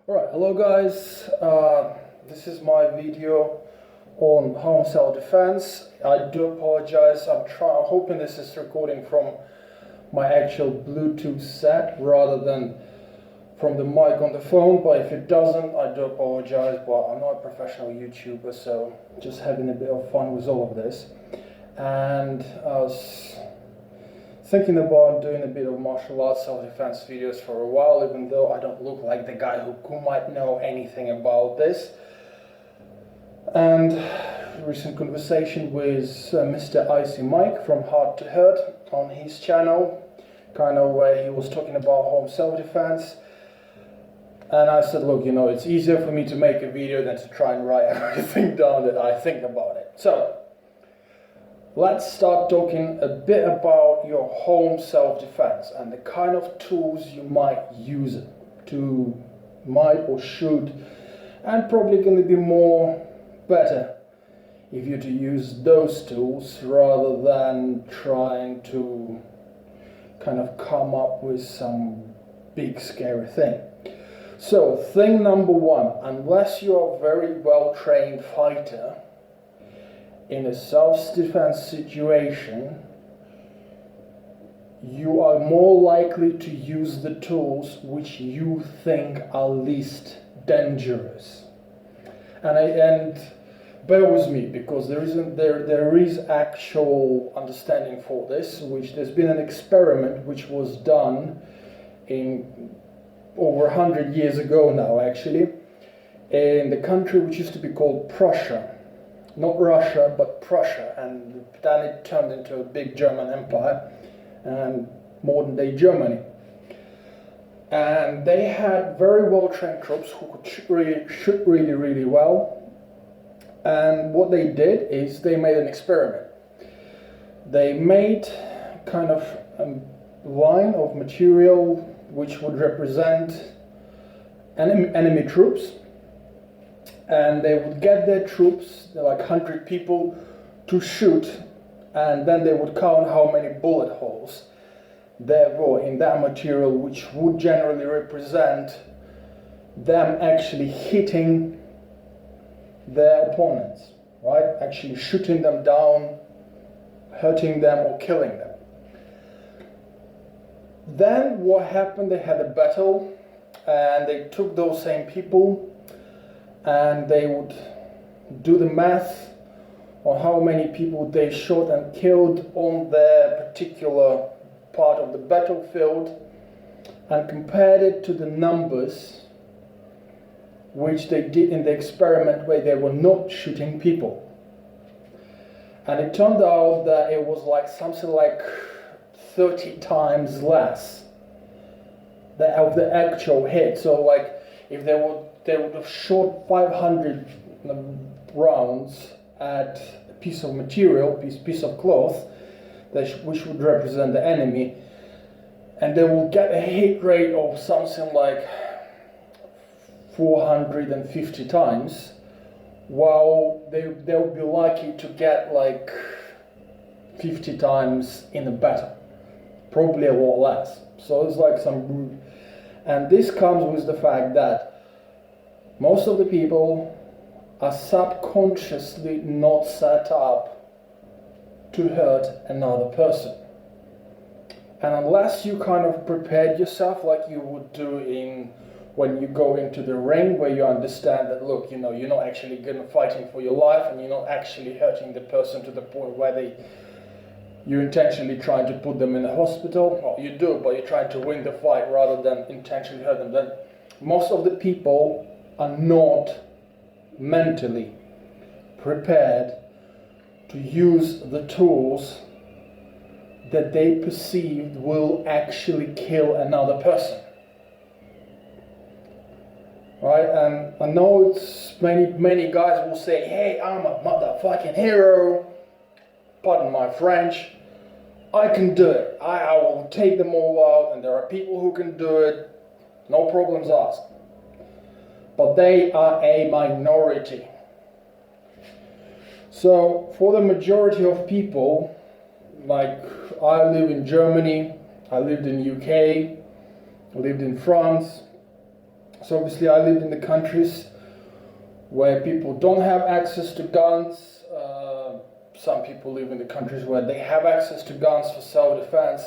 Alright, hello guys, this is my video on home self-defense. I do apologize, I'm hoping this is recording from my actual Bluetooth set rather than from the mic on the phone, but if it doesn't, I do apologize, but I'm not a professional YouTuber, so just having a bit of fun with all of this. And I was thinking about doing a bit of martial arts self-defense videos for a while, even though I don't look like the guy who might know anything about this. And recent conversation with Mr. Icy Mike from Heart to Hurt on his channel, kind of where he was talking about home self-defense. And I said, look, it's easier for me to make a video than to try and write everything down that I think about it. So let's start talking a bit about your home self-defense and the kind of tools you might use might or should, and probably going to be better if you're to use those tools rather than trying to kind of come up with some big scary thing. So thing number one, unless you're a very well-trained fighter, in a self-defense situation, you are more likely to use the tools which you think are least dangerous. And bear with me, because there is actual understanding for this, which there's been an experiment which was done in over 100 years ago now, actually, in the country which used to be called Prussia. Not Russia, but Prussia, and then it turned into a big German empire and modern day Germany. And they had very well trained troops who could shoot really well. And what they did is they made an experiment. They made kind of a line of material which would represent enemy troops. And they would get their troops, like 100 people, to shoot, and then they would count how many bullet holes there were in that material, which would generally represent them actually hitting their opponents, right? Actually shooting them down, hurting them or killing them. Then what happened, they had a battle, and they took those same people and they would do the math on how many people they shot and killed on their particular part of the battlefield, and compared it to the numbers which they did in the experiment where they were not shooting people. And it turned out that it was like something like 30 times less of the actual hit. So like if they would have shot 500 rounds at a piece of material, piece of cloth, which would represent the enemy, and they will get a hit rate of something like 450 times, while they'll be lucky to get like 50 times in a battle, probably a lot less. So it's like some, and this comes with the fact that most of the people are subconsciously not set up to hurt another person. And unless you kind of prepared yourself like you would do when you go into the ring, where you understand that, look, you're not actually fighting for your life, and you're not actually hurting the person to the point where you're intentionally trying to put them in a hospital. Well, you do, but you're trying to win the fight rather than intentionally hurt them. Then most of the people are not mentally prepared to use the tools that they perceived will actually kill another person. Right? And I know it's many guys will say, hey, I'm a motherfucking hero. Pardon my French. I can do it. I will take them all out, and there are people who can do it. No problems asked. But they are a minority. So for the majority of people, like I live in Germany, I lived in UK, I lived in France, So obviously I lived in the countries where people don't have access to guns. Some people live in the countries where they have access to guns for self-defense.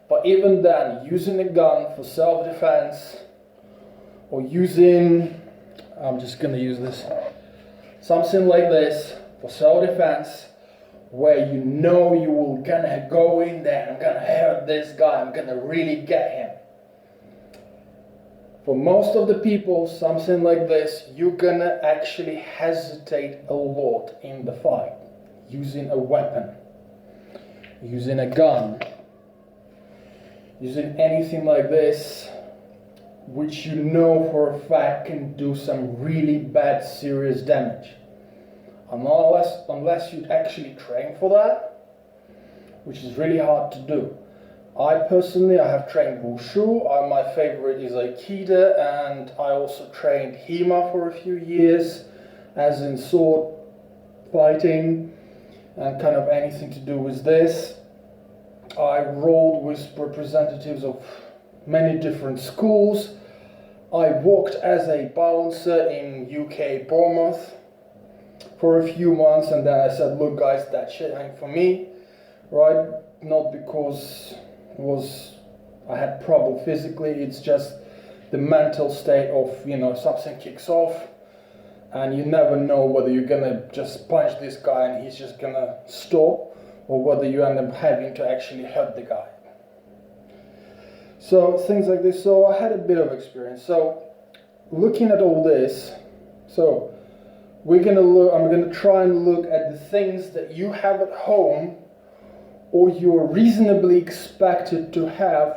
But even then, using a gun for self-defense, or using, I'm just gonna use this, something like this for self-defense, where you know you will gonna go in there, I'm gonna hurt this guy, I'm gonna really get him. For most of the people, something like this, you're gonna actually hesitate a lot in the fight. Using a weapon, using a gun, using anything like this, which you know for a fact can do some really bad, serious damage. Unless you actually train for that, which is really hard to do. I personally have trained Wushu, my favorite is Aikido, and I also trained HEMA for a few years, as in sword fighting, and kind of anything to do with this. I rolled with representatives of many different schools. I worked as a bouncer in UK Bournemouth for a few months, and then I said, look guys, that shit ain't for me, right? Not because I had trouble physically, it's just the mental state of, you know, something kicks off, and you never know whether you're gonna just punch this guy and he's just gonna stop, or whether you end up having to actually hurt the guy. So things like this. So I had a bit of experience. So looking at all this, so I'm gonna try and look at the things that you have at home, or you're reasonably expected to have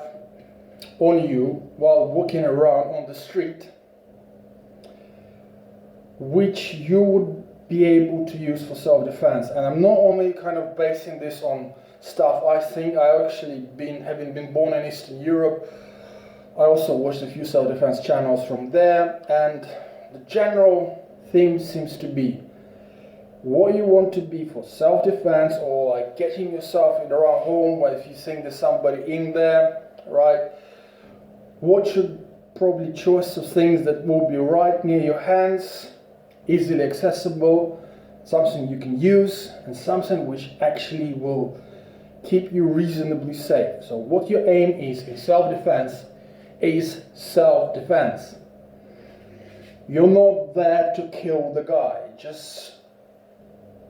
on you while walking around on the street, which you would be able to use for self-defense. And I'm not only kind of basing this on stuff I think. I actually having been born in Eastern Europe, I also watched a few self-defense channels from there, and the general theme seems to be what you want to be for self-defense, or like getting yourself in the wrong home, where if you think there's somebody in there, right? What should probably choice of things that will be right near your hands, easily accessible, something you can use, and something which actually will keep you reasonably safe. So what your aim is in self-defense is self-defense. You're not there to kill the guy,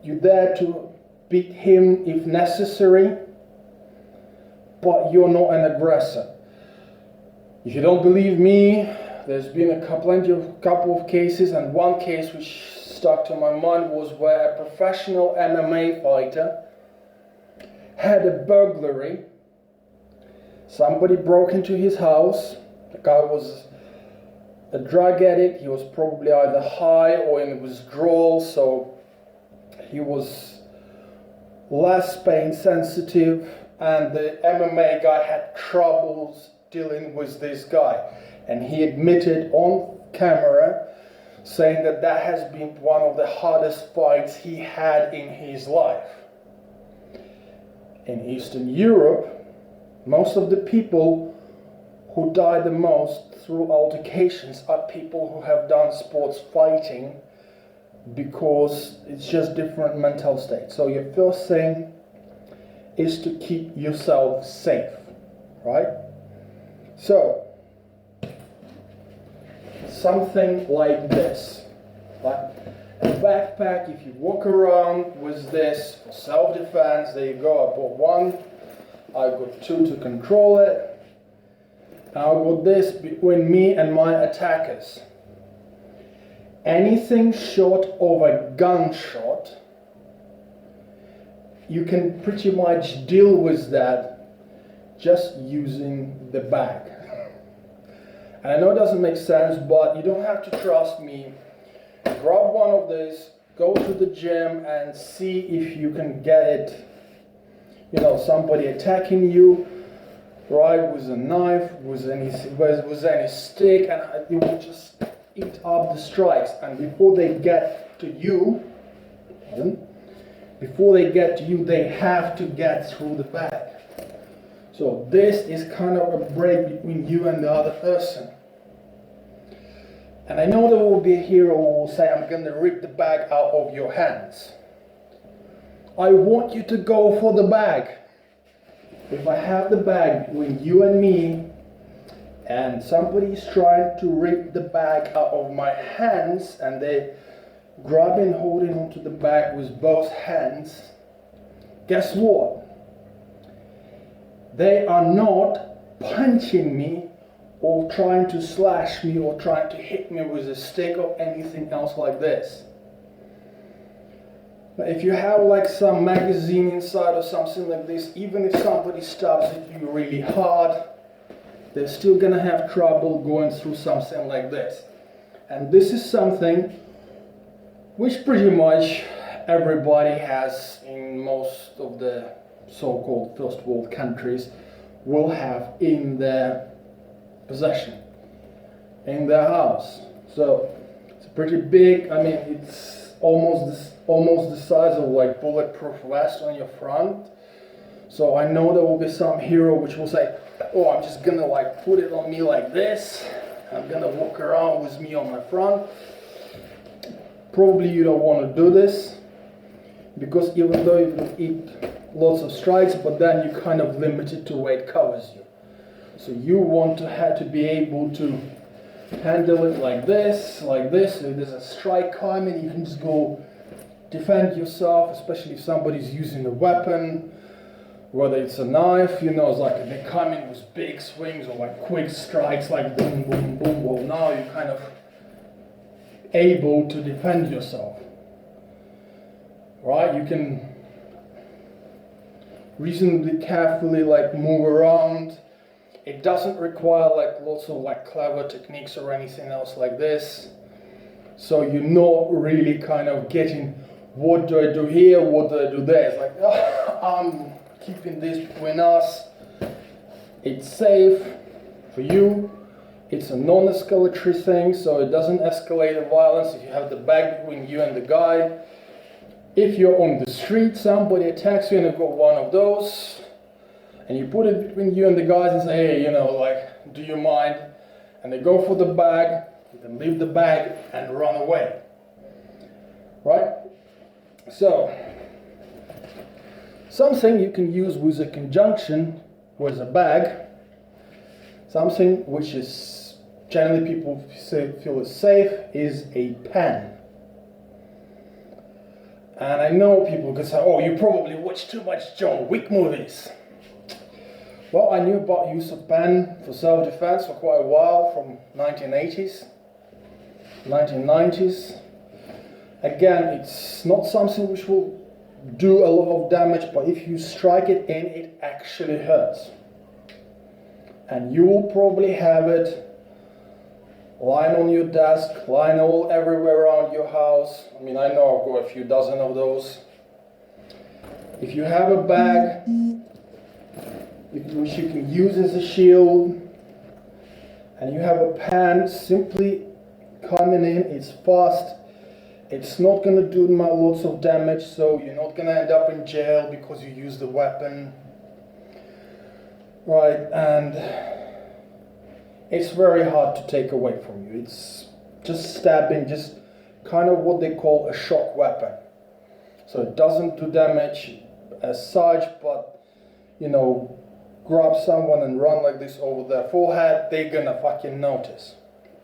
you're there to beat him if necessary, but you're not an aggressor. If you don't believe me, there's been a couple of cases, and one case which stuck to my mind was where a professional MMA fighter had a burglary. Somebody broke into his house. The guy was a drug addict. He was probably either high or in withdrawal, so he was less pain sensitive, and the MMA guy had troubles dealing with this guy. And he admitted on camera, saying that that has been one of the hardest fights he had in his life. In Eastern Europe, most of the people who die the most through altercations are people who have done sports fighting, because it's just different mental state. So your first thing is to keep yourself safe, right? So something like this, like a backpack. If you walk around with this for self-defense, there you go. I bought one, I got two to control it, and I got this between me and my attackers. Anything short of a gunshot, you can pretty much deal with that just using the bag. And I know it doesn't make sense, but you don't have to trust me. Grab one of these, go to the gym and see if you can get it. You know, somebody attacking you, right, with a knife, with any stick, and you will just eat up the strikes. And before they get to you, they have to get through the bag. So this is kind of a break between you and the other person. And I know there will be a hero who will say, I'm going to rip the bag out of your hands. I want you to go for the bag. If I have the bag between you and me, and somebody's trying to rip the bag out of my hands, and they grabbing, holding onto the bag with both hands, guess what? They are not punching me or trying to slash me or trying to hit me with a stick or anything else like this. But if you have like some magazine inside or something like this, even if somebody stabs at you really hard, they're still gonna have trouble going through something like this. And this is something which pretty much everybody has in most of the so-called first world countries will have in their possession, in their house. So it's pretty big. I mean, it's almost the size of like bulletproof vest on your front. So I know there will be some hero which will say, oh, I'm just gonna like put it on me like this. I'm gonna walk around with me on my front. Probably you don't want to do this, because even though you can eat lots of strikes, but then you're kind of limited to where it covers you. So you want to have to be able to handle it like this. If there's a strike coming, you can just go defend yourself, especially if somebody's using a weapon, whether it's a knife, you know, it's like they come in with big swings or like quick strikes, like boom, boom, boom. Well, now you're kind of able to defend yourself, right? You can reasonably carefully like move around. It doesn't require like lots of like clever techniques or anything else like this. So you're not really kind of getting, what do I do here, what do I do there? It's like, oh, I'm keeping this between us. It's safe for you. It's a non-escalatory thing, so it doesn't escalate the violence if you have the bag between you and the guy. If you're on the street, somebody attacks you and you've got one of those, and you put it between you and the guys and say, hey, you know, like, do you mind? And they go for the bag, you can leave the bag and run away. Right? So, something you can use with a conjunction with a bag, something which is generally people feel is safe, is a pen. And I know people can say, oh, you probably watch too much John Wick movies. Well, I knew about use of pen for self-defense for quite a while, from 1980s, 1990s. Again, it's not something which will do a lot of damage, but if you strike it in, it actually hurts. And you will probably have it lying on your desk, lying all everywhere around your house. I mean, I know I've got a few dozen of those. If you have a bag which you can use as a shield, and you have a pen simply coming in, it's fast, it's not going to do lots of damage, so you're not going to end up in jail because you used the weapon. Right, and it's very hard to take away from you. It's just stabbing, just kind of what they call a shock weapon. So it doesn't do damage as such, but, you know, grab someone and run like this over their forehead, they're gonna fucking notice.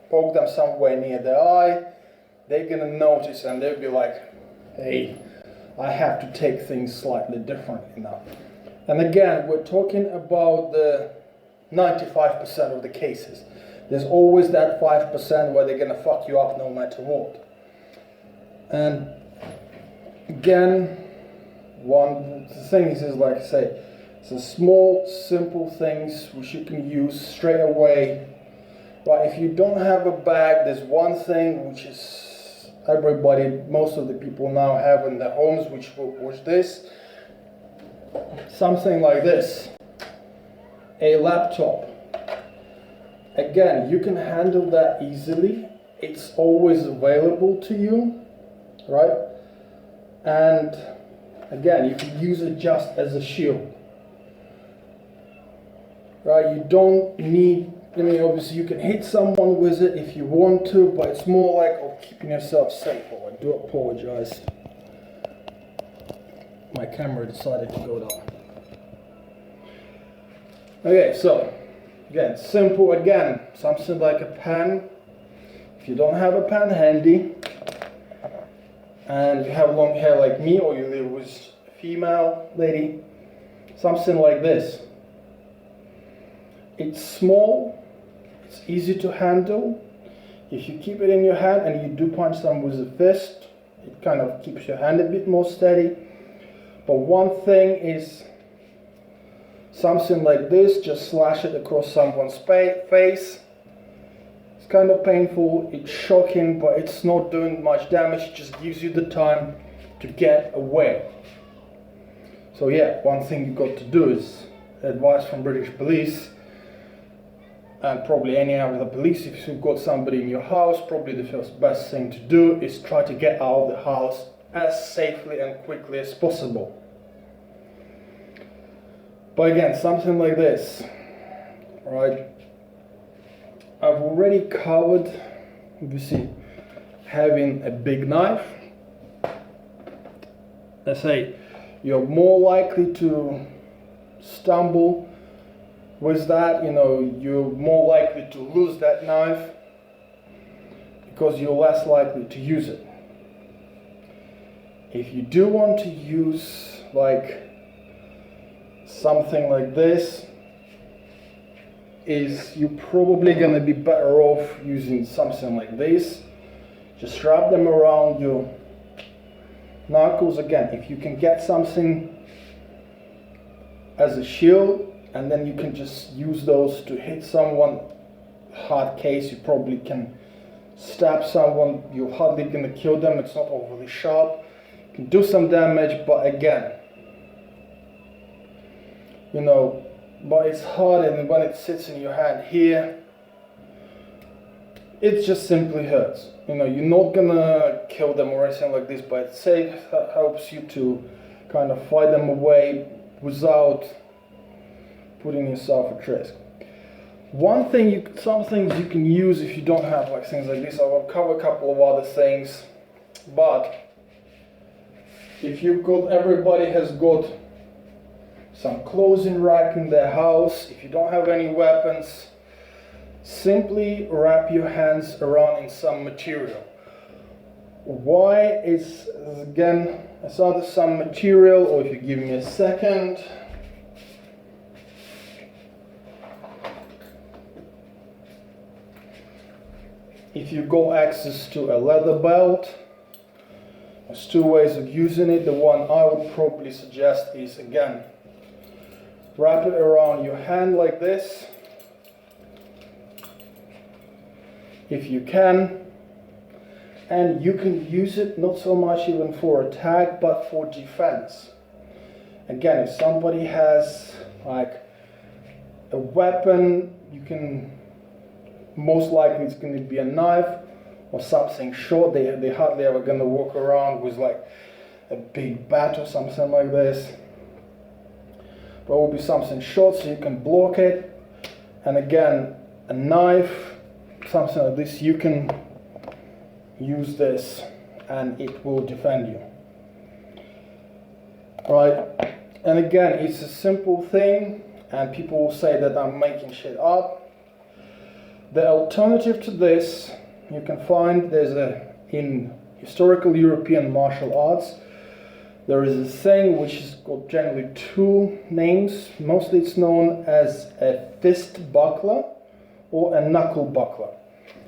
Poke them somewhere near their eye, they're gonna notice, and they'll be like, hey, I have to take things slightly differently now. And again, we're talking about the 95% of the cases. There's always that 5% where they're gonna fuck you up no matter what. And again, one thing is like I say, it's a small, simple things which you can use straight away. But if you don't have a bag, there's one thing which is most of the people now have in their homes, which this, something like this, a laptop. Again, you can handle that easily. It's always available to you, right? And again, you can use it just as a shield. Right, you don't need I mean, obviously you can hit someone with it if you want to, but it's more like of keeping yourself safe. Oh, I do apologize. My camera decided to go down. Okay, so again, simple again, something like a pen. If you don't have a pen handy, and you have long hair like me, or you live with a female lady, something like this. It's small, it's easy to handle. If you keep it in your hand and you do punch them with a fist, it kind of keeps your hand a bit more steady. But one thing is something like this, just slash it across someone's face. It's kind of painful, it's shocking, but it's not doing much damage. It just gives you the time to get away. So yeah, one thing you've got to do is, advice from British police, and probably any other police, if you've got somebody in your house, probably the first best thing to do is try to get out of the house as safely and quickly as possible. But again, something like this, right? I've already covered, you see, having a big knife. Let's say you're more likely to stumble with that, you know, you're more likely to lose that knife because you're less likely to use it. If you do want to use like something like this, is you're probably going to be better off using something like this. Just wrap them around your knuckles. Again, if you can get something as a shield, and then you can just use those to hit someone. Hard case, you probably can stab someone, you're hardly going to kill them, it's not overly sharp. You can do some damage, but again, you know, but it's hard, and when it sits in your hand here, it just simply hurts. You know, you're not gonna kill them or anything like this, but it safe, helps you to kind of fight them away without putting yourself at risk. One thing, some things you can use if you don't have like things like this. I will cover a couple of other things, but if you've got, everybody has got some clothing rack in their house. If you don't have any weapons, simply wrap your hands around in some material. Why is, again, it's either some material, or if you give me a second. If you got access to a leather belt, there's two ways of using it. The one I would probably suggest is, again, wrap it around your hand like this, if you can, and you can use it not so much even for attack, but for defense. Again, if somebody has like a weapon, you can, most likely it's going to be a knife or something short. They hardly ever going to walk around with like a big bat or something like this. But it will be something short so you can block it. And again, a knife, something like this, you can use this and it will defend you. Right? And again, it's a simple thing, and people will say that I'm making shit up. The alternative to this, you can find, in historical European martial arts, there is a thing which is got generally two names. Mostly it's known as a fist buckler or a knuckle buckler.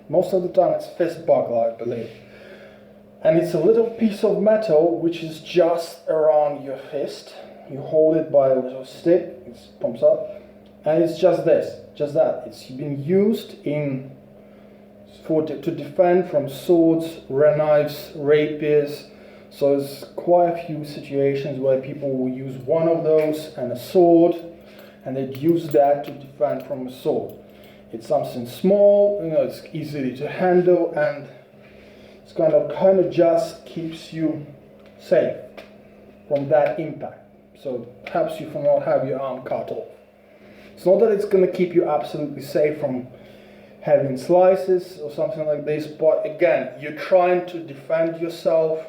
Most of the time it's fist buckler, I believe. And it's a little piece of metal which is just around your fist. You hold it by a little stick, it pumps up, and it's just this, just that. It's been used to defend from swords, knives, rapiers. So there's quite a few situations where people will use one of those and a sword, and they'd use that to defend from a sword. It's something small, you know, it's easy to handle, and it's kind of just keeps you safe from that impact. So it helps you from not have your arm cut off. It's not that it's going to keep you absolutely safe from having slices or something like this. But again, you're trying to defend yourself.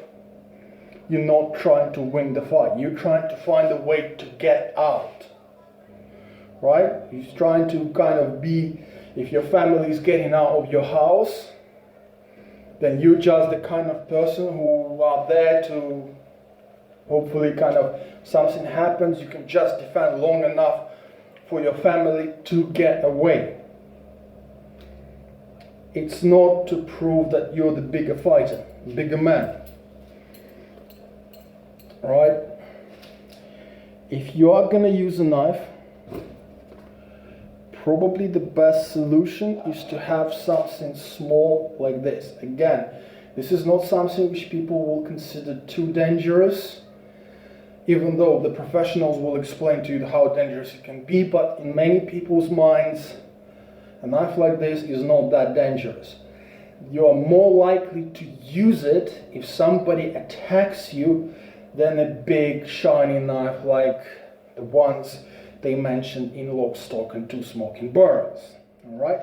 You're not trying to win the fight. You're trying to find a way to get out, right? You're trying to kind of be, if your family is getting out of your house, then you're just the kind of person who are there to hopefully kind of something happens, you can just defend long enough for your family to get away. It's not to prove that you're the bigger fighter, bigger man. Right? If you are going to use a knife, probably the best solution is to have something small like this. Again, this is not something which people will consider too dangerous, even though the professionals will explain to you how dangerous it can be, but in many people's minds, a knife like this is not that dangerous. You are more likely to use it if somebody attacks you than a big shiny knife like the ones they mentioned in Lock, Stock and Two Smoking Barrels. Alright?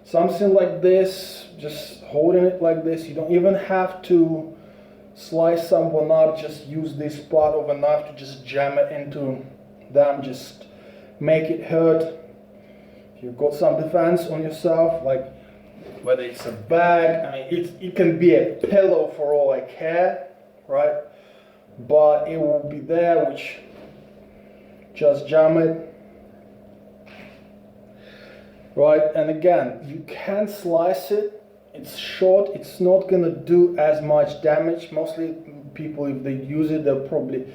Something like this, just holding it like this, you don't even have to slice someone up, just use this part of a knife to just jam it into them, just make it hurt. If you've got some defense on yourself, like whether it's a bag, I mean it can be a pillow for all I care, right? But it will be there, which just jam it, right? And again, you can slice it. It's short, it's not gonna do as much damage. Mostly people, if they use it, they'll probably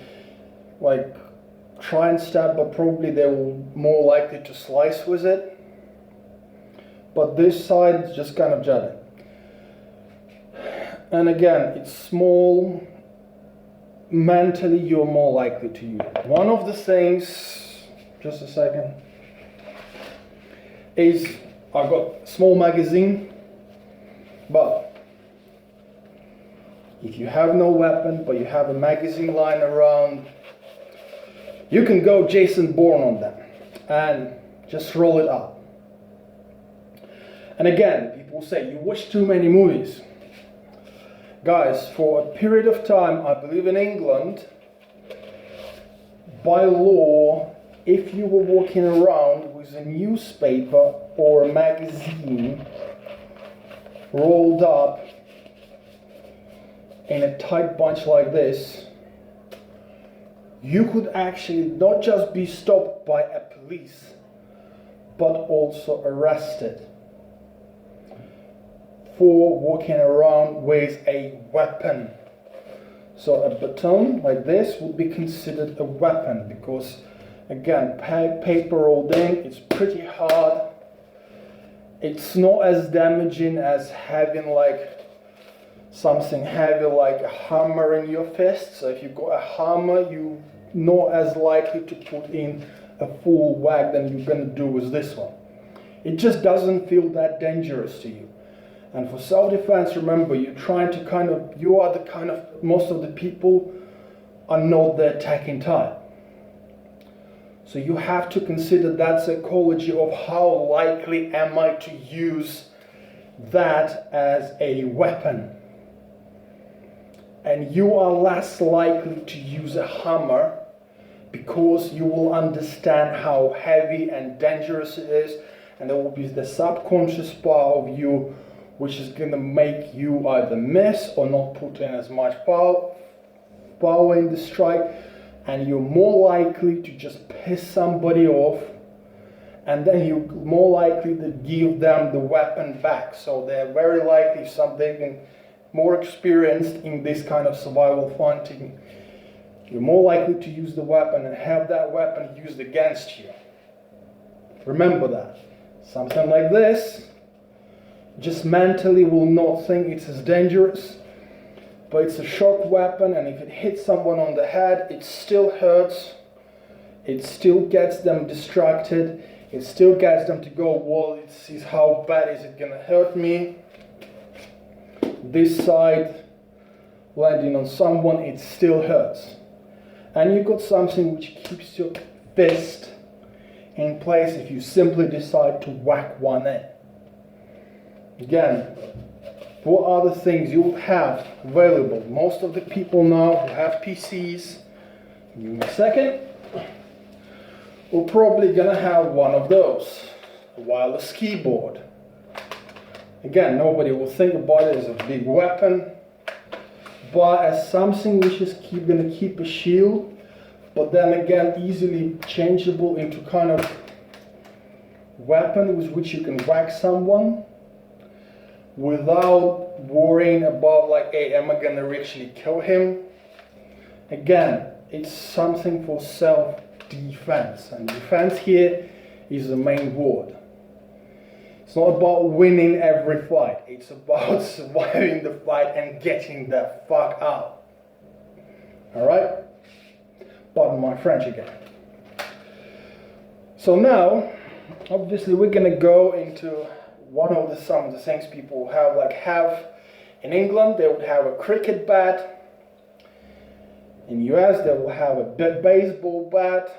like try and stab, but probably they're more likely to slice with it. But this side is just kind of jab it. And again, it's small. Mentally, you're more likely to use it. One of the things, just a second, is I've got a small magazine. But if you have no weapon, but you have a magazine lying around, you can go Jason Bourne on them and just roll it up. And again, people say, you watch too many movies. Guys, for a period of time, I believe in England, by law, if you were walking around with a newspaper or a magazine rolled up in a tight bunch like this, you could actually not just be stopped by a police, but also arrested for walking around with a weapon. So a baton like this would be considered a weapon because, again, paper rolled in, it's pretty hard. It's not as damaging as having like something heavy like a hammer in your fist. So if you've got a hammer, you're not as likely to put in a full whack than you're going to do with this one. It just doesn't feel that dangerous to you. And for self-defense, remember, you are the kind of, most of the people are not the attacking type. So you have to consider that psychology of how likely am I to use that as a weapon. And you are less likely to use a hammer because you will understand how heavy and dangerous it is, and there will be the subconscious part of you which is going to make you either miss or not put in as much power in the strike, and you're more likely to just piss somebody off, and then you're more likely to give them the weapon back. So they're very likely, they've been more experienced in this kind of survival fighting, you're more likely to use the weapon and have that weapon used against you. Remember that. Something like this, just mentally will not think it's as dangerous, but it's a shock weapon, and if it hits someone on the head, it still hurts, it still gets them distracted, it still gets them to go, well, it sees how bad is it gonna hurt me. This side, landing on someone, it still hurts. And you've got something which keeps your fist in place if you simply decide to whack one in. Again, what are the things you have available? Most of the people now who have PCs, give me a second, we're probably gonna have one of those, a wireless keyboard. Again, nobody will think about it as a big weapon, but as something which is gonna keep a shield, but then again easily changeable into kind of weapon with which you can whack someone without worrying about like, hey, am I gonna actually kill him? Again, it's something for self-defense, and defense here is the main word. It's not about winning every fight, it's about surviving the fight and getting the fuck out. Alright? Pardon my French again. So now, obviously we're gonna go into some of the things people have in England. They would have a cricket bat. In US they will have a baseball bat.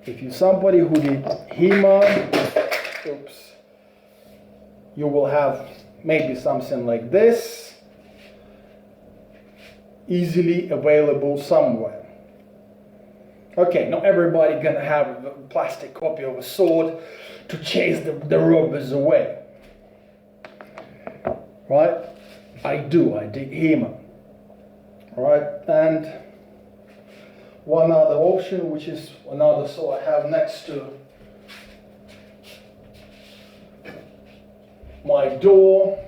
If you're somebody who did HEMA, you will have maybe something like this, easily available somewhere. Okay, not everybody gonna have a plastic copy of a sword to chase the robbers away. Right? I did HEMA. Right? And one other option, which is another sword I have next to my door,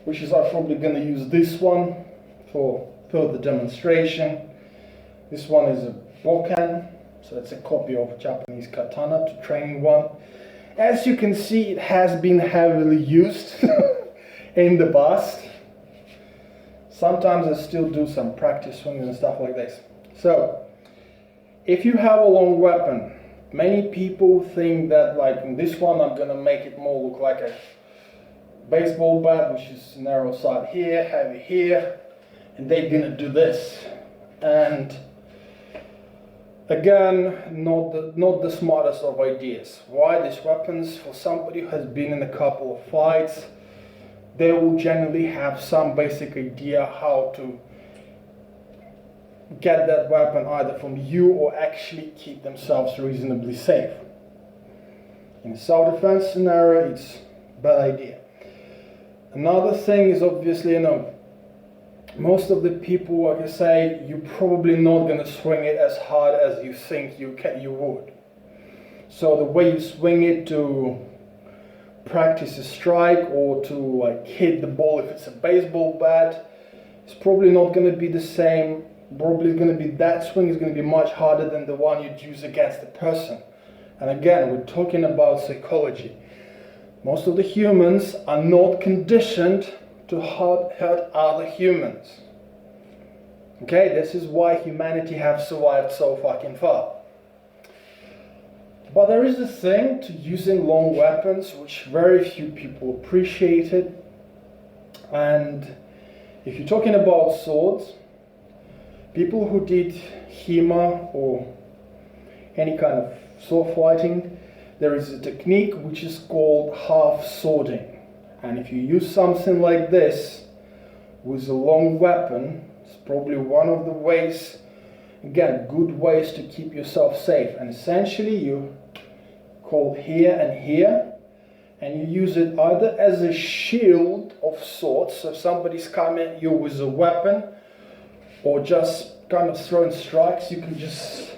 which is I'm probably going to use this one for further demonstration. This one is a bokan, so it's a copy of a Japanese katana, to training one. As you can see, it has been heavily used in the past. Sometimes I still do some practice swings and stuff like this. So, if you have a long weapon, many people think that like in this one I'm gonna make it more look like a baseball bat, which is narrow side here, heavy here, and they're gonna do this. And again, not the smartest of ideas. Why? These weapons, for somebody who has been in a couple of fights, they will generally have some basic idea how to get that weapon either from you or actually keep themselves reasonably safe. In a self-defense scenario, it's a bad idea. Another thing is obviously, most of the people, like I say, you're probably not going to swing it as hard as you think you would. So the way you swing it to practice a strike or to like hit the ball if it's a baseball bat, it's probably not going to be the same. Probably going to be that swing is going to be much harder than the one you'd use against the person. And again, we're talking about psychology. Most of the humans are not conditioned to hurt other humans. Okay, this is why humanity have survived so fucking far. But there is a thing to using long weapons which very few people appreciated. And if you're talking about swords, people who did HEMA or any kind of sword fighting, there is a technique which is called half swording. And if you use something like this with a long weapon, it's probably one of the ways, again, good ways to keep yourself safe. And essentially you call here and here, and you use it either as a shield of sorts, so if somebody's coming at you with a weapon, or just kind of throwing strikes, you can just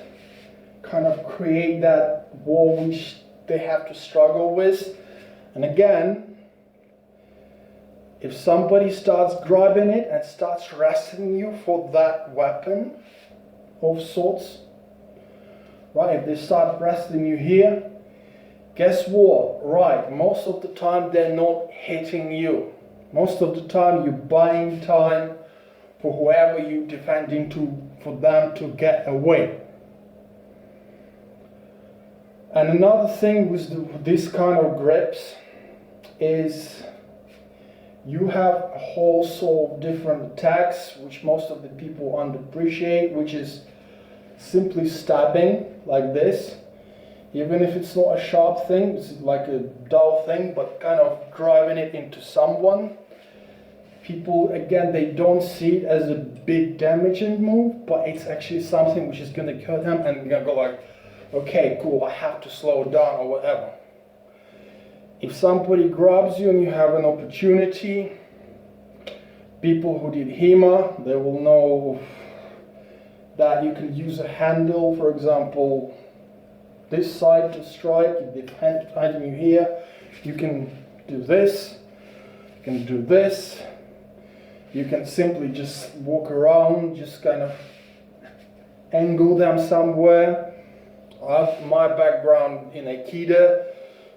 kind of create that wall which they have to struggle with. And again, if somebody starts grabbing it and starts wrestling you for that weapon of sorts, right, if they start wrestling you here, guess what? Right, most of the time they're not hitting you. Most of the time you're buying time for whoever you're defending for them to get away. And another thing with this kind of grips is you have a whole sort of different attacks which most of the people underappreciate, which is simply stabbing like this. even if it's not a sharp thing, it's like a dull thing, but kind of driving it into someone. People, again, they don't see it as a big damaging move, but it's actually something which is going to hurt them, and you're going to go like, okay, cool, I have to slow down or whatever. If somebody grabs you and you have an opportunity, people who did HEMA, they will know that you can use a handle, for example, this side to strike. If they're handing you here, you can do this, you can do this. You can simply just walk around, just kind of angle them somewhere. I have my background in Aikido,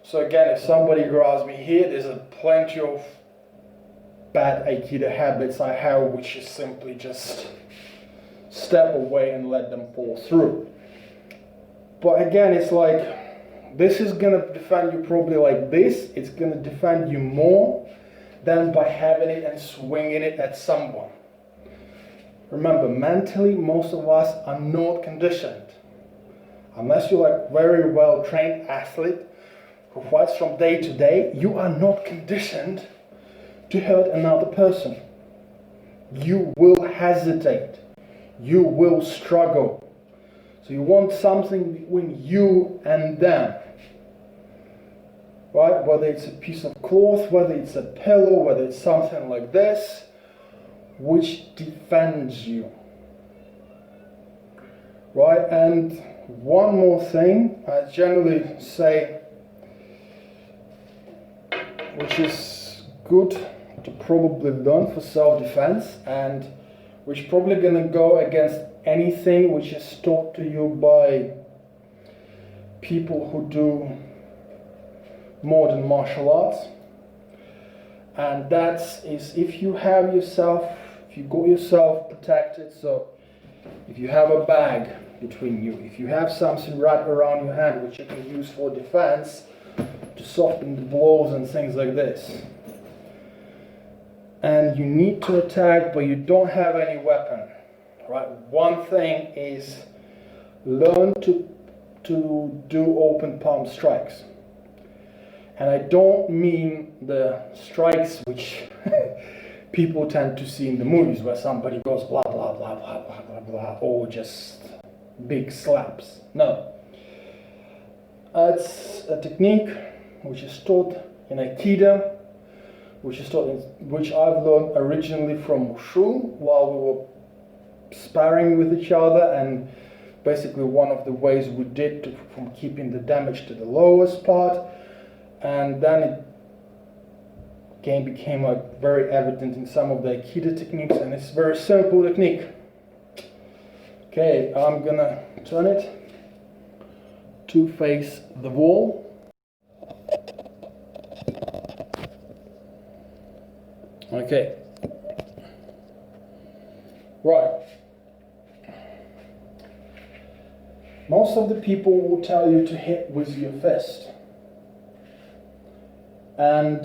so again, if somebody grabs me here, there's plenty of bad Aikido habits I have, which is simply just step away and let them fall through. But again, it's like, this is gonna defend you probably like this, it's gonna defend you more than by having it and swinging it at someone. Remember, mentally, most of us are not conditioned. Unless you're like very well trained athlete who fights from day to day, you are not conditioned to hurt another person. You will hesitate. You will struggle. So you want something between you and them. Right? Whether it's a piece of cloth, whether it's a pillow, whether it's something like this, which defends you. Right? And one more thing, I generally say, which is good to probably learn for self-defense, and which probably going to go against anything which is taught to you by people who do modern martial arts. And that is, if you have yourself, if you got yourself protected, so if you have a bag between you, if you have something wrapped around your hand which you can use for defense to soften the blows and things like this, and you need to attack but you don't have any weapon, right? One thing is learn to do open palm strikes. And I don't mean the strikes which people tend to see in the movies where somebody goes blah blah blah blah blah blah blah, or just big slaps. No. It's a technique which is taught in Aikido, which I've learned originally from Wushu while we were sparring with each other, and basically one of the ways we did from keeping the damage to the lowest part. And then it became like very evident in some of the Aikido techniques, and it's a very simple technique. Okay, I'm gonna turn it to face the wall. Okay. Right. Most of the people will tell you to hit with your fist. And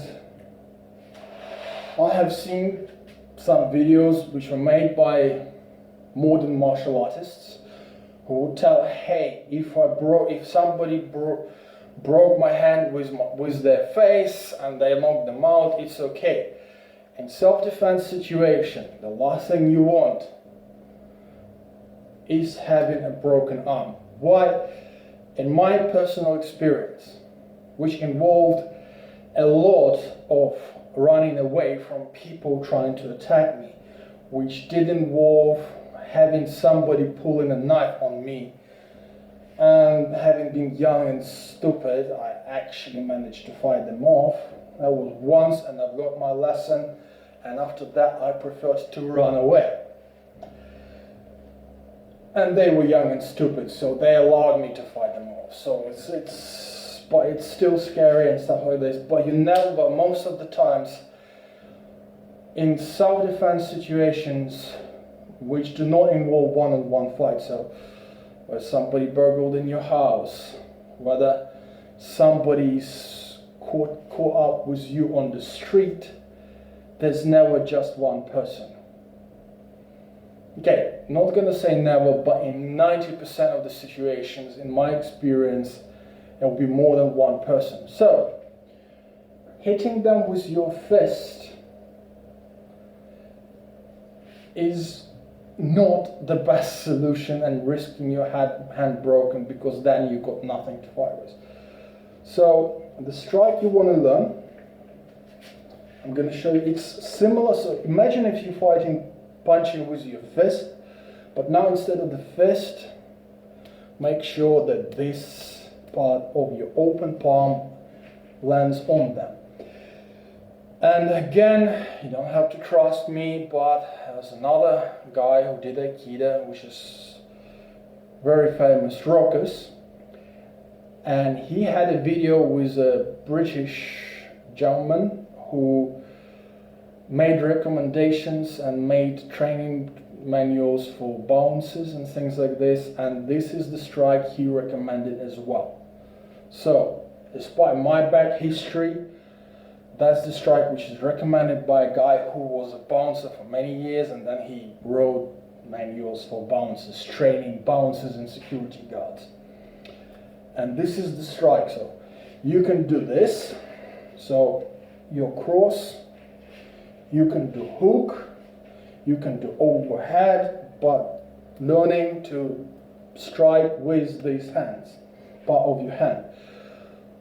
I have seen some videos which were made by modern martial artists who would tell, hey, if somebody broke my hand with their face and they knocked them out, it's okay. In self-defense situation, the last thing you want is having a broken arm. Why? In my personal experience, which involved a lot of running away from people trying to attack me, which did involve having somebody pulling a knife on me, and having been young and stupid, I actually managed to fight them off. That was once, and I've got my lesson, and after that I preferred to run away. And they were young and stupid, so they allowed me to fight them off. So but it's still scary and stuff like this. But most of the times, in self-defense situations which do not involve one-on-one fight, so where somebody burgled in your house, whether somebody's caught up with you on the street, there's never just one person. Okay, not gonna say never, but in 90% of the situations, in my experience, It will be more than one person. So, hitting them with your fist is not the best solution, and risking your hand broken, because then you got nothing to fight with. So the strike you want to learn, I'm going to show you. It's similar. So imagine if you're fighting, punching with your fist, but now instead of the fist, make sure that this part of your open palm lands on them. And again, you don't have to trust me, but there's another guy who did Aikido, which is very famous, Rockers, and he had a video with a British gentleman who made recommendations and made training manuals for bounces and things like this, and this is the strike he recommended as well. So, despite my back history, that's the strike which is recommended by a guy who was a bouncer for many years, and then he wrote manuals for bouncers, training bouncers and security guards. And this is the strike. So you can do this. So your cross, you can do hook, you can do overhead, but learning to strike with these hands, part of your hand.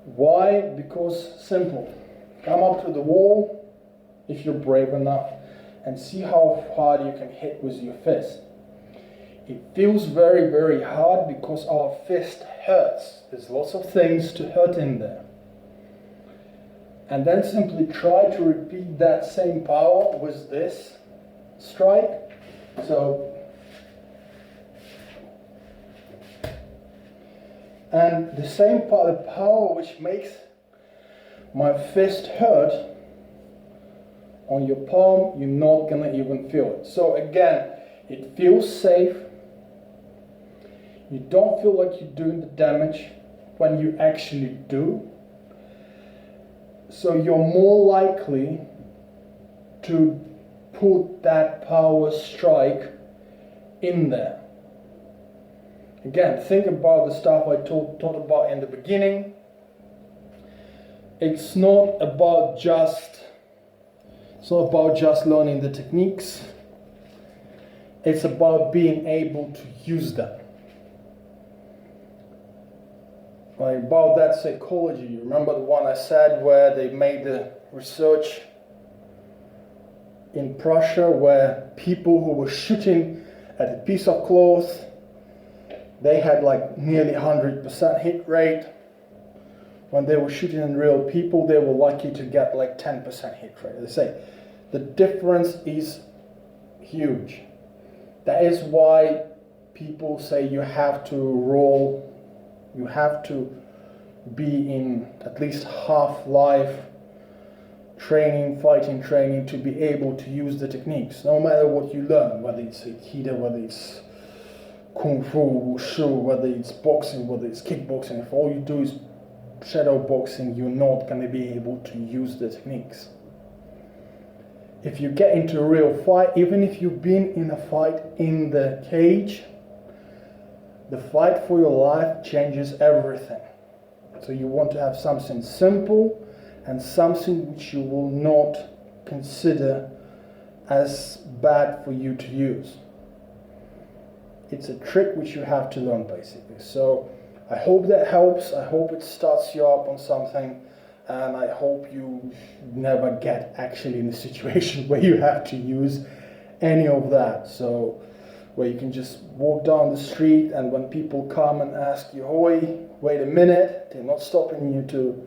Why? Because simple. Come up to the wall, if you're brave enough, and see how hard you can hit with your fist. It feels very, very hard because our fist hurts. There's lots of things to hurt in there. And then simply try to repeat that same power with this strike. So, and the same power, the power which makes my fist hurt on your palm, you're not gonna even feel it. So again, it feels safe. You don't feel like you're doing the damage when you actually do. So you're more likely to put that power strike in there. Again, think about the stuff I talked about in the beginning. It's not about just learning the techniques. It's about being able to use them. Like about that psychology, you remember the one I said where they made the research in Prussia where people who were shooting at a piece of cloth, they had like nearly 100% hit rate. When they were shooting in real people, they were lucky to get like 10% hit rate. They say the difference is huge. That is why people say you have to roll, you have to be in at least half-life training, fighting training, to be able to use the techniques, no matter what you learn, whether it's Aikido, whether it's Kung Fu, Wushu, whether it's boxing, whether it's kickboxing. If all you do is shadow boxing, you're not going to be able to use the techniques. If you get into a real fight, even if you've been in a fight in the cage, the fight for your life changes everything. So you want to have something simple and something which you will not consider as bad for you to use. It's a trick which you have to learn, basically. So I hope that helps. I hope it starts you up on something, and I hope you never get actually in a situation where you have to use any of that. So where you can just walk down the street, and when people come and ask you, "Oi, wait a minute," they're not stopping you to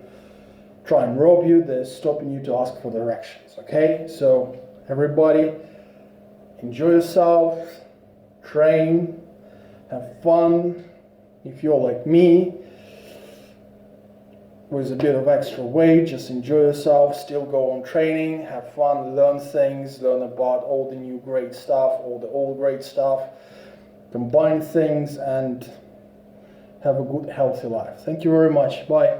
try and rob you, they're stopping you to ask for directions, okay? So everybody, enjoy yourself, train, have fun. If you're like me, with a bit of extra weight, just enjoy yourself, still go on training, have fun, learn things, learn about all the new great stuff, all the old great stuff, combine things and have a good, healthy life. Thank you very much. Bye.